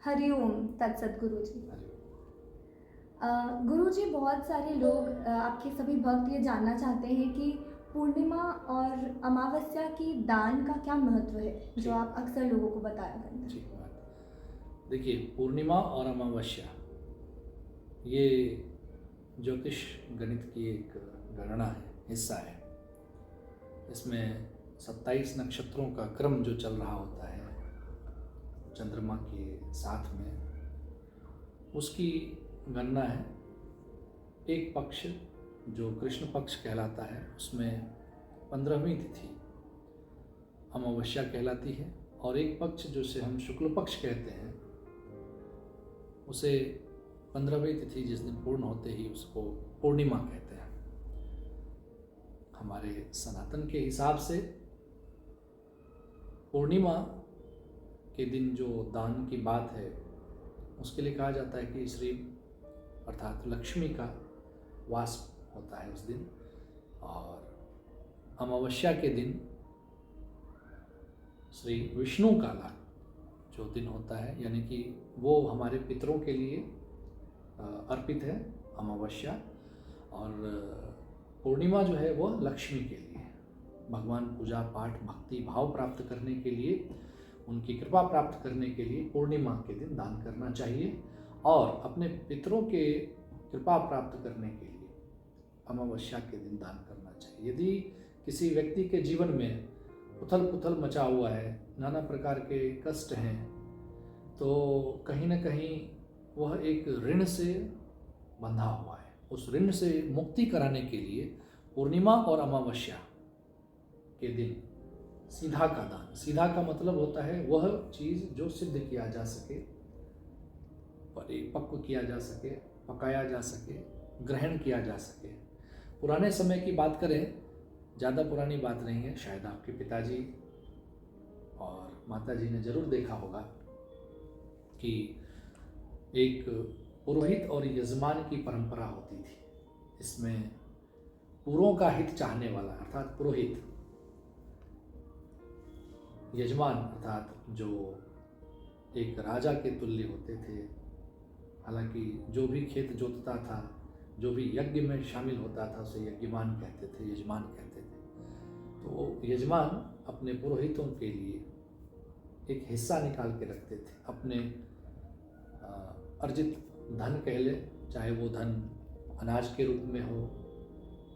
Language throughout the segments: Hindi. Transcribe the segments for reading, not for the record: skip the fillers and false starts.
हरिओम तत्सत गुरु जी। गुरु जी, बहुत सारे लोग आपके सभी भक्त ये जानना चाहते हैं कि पूर्णिमा और अमावस्या की दान का क्या महत्व है, जो आप अक्सर लोगों को बताया करते हैं। ठीक बात। देखिए, पूर्णिमा और अमावस्या ये ज्योतिष गणित की एक गणना है, हिस्सा है। इसमें 27 नक्षत्रों का क्रम जो चल रहा होता है चंद्रमा के साथ में, उसकी गणना है। एक पक्ष जो कृष्ण पक्ष कहलाता है उसमें 15वीं तिथि अमावस्या कहलाती है, और एक पक्ष जिसे हम शुक्ल पक्ष कहते हैं उसे 15वीं तिथि जिस दिन पूर्ण होते ही उसको पूर्णिमा कहते हैं। हमारे सनातन के हिसाब से पूर्णिमा के दिन जो दान की बात है उसके लिए कहा जाता है कि श्री अर्थात लक्ष्मी का वास होता है उस दिन, और अमावस्या के दिन श्री विष्णु का जो दिन होता है, यानी कि वो हमारे पितरों के लिए अर्पित है अमावस्या, और पूर्णिमा जो है वो लक्ष्मी के लिए, भगवान पूजा पाठ भक्ति भाव प्राप्त करने के लिए, उनकी कृपा प्राप्त करने के लिए पूर्णिमा के दिन दान करना चाहिए, और अपने पितरों के कृपा प्राप्त करने के लिए अमावस्या के दिन दान करना चाहिए। यदि किसी व्यक्ति के जीवन में उथल पुथल मचा हुआ है, नाना प्रकार के कष्ट हैं, तो कहीं ना कहीं वह एक ऋण से बंधा हुआ है। उस ऋण से मुक्ति कराने के लिए पूर्णिमा और अमावस्या के दिन सीधा का दान, सीधा का मतलब होता है वह चीज़ जो सिद्ध किया जा सके, परिपक्व किया जा सके, पकाया जा सके, ग्रहण किया जा सके। पुराने समय की बात करें, ज़्यादा पुरानी बात नहीं है, शायद आपके पिताजी और माताजी ने जरूर देखा होगा कि एक पुरोहित और यजमान की परंपरा होती थी। इसमें पुरों का हित चाहने वाला अर्थात पुरोहित, यजमान अर्थात जो एक राजा के तुल्य होते थे। हालांकि जो भी खेत जोतता था, जो भी यज्ञ में शामिल होता था उसे यज्ञमान कहते थे, यजमान कहते थे। तो यजमान अपने पुरोहितों के लिए एक हिस्सा निकाल के रखते थे। अपने अर्जित धन कह ले, चाहे वो धन अनाज के रूप में हो,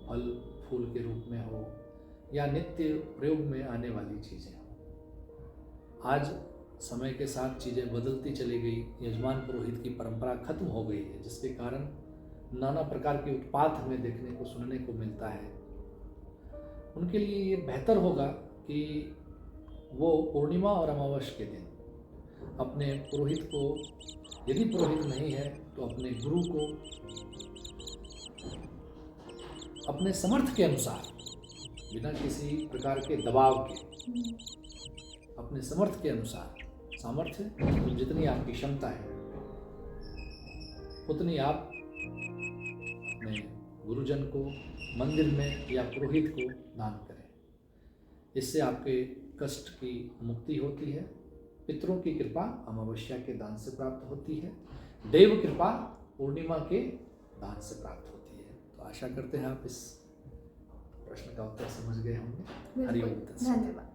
फल फूल के रूप में हो, या नित्य प्रयोग में आने वाली चीज़ें हो। आज समय के साथ चीज़ें बदलती चली गई, यजमान पुरोहित की परंपरा खत्म हो गई है, जिसके कारण नाना प्रकार के उत्पात हमें देखने को सुनने को मिलता है। उनके लिए ये बेहतर होगा कि वो पूर्णिमा और अमावस्या के दिन अपने पुरोहित को, यदि पुरोहित नहीं है तो अपने गुरु को अपने समर्थ के अनुसार, बिना किसी प्रकार के दबाव के, अपने समर्थ के अनुसार, सामर्थ्य तो जितनी आपकी क्षमता है उतनी आप अपने गुरुजन को, मंदिर में या पुरोहित को दान करें। इससे आपके कष्ट की मुक्ति होती है। पितरों की कृपा अमावस्या के दान से प्राप्त होती है, देव कृपा पूर्णिमा के दान से प्राप्त होती है। तो आशा करते हैं आप इस प्रश्न का उत्तर समझ गए होंगे। धन्यवाद।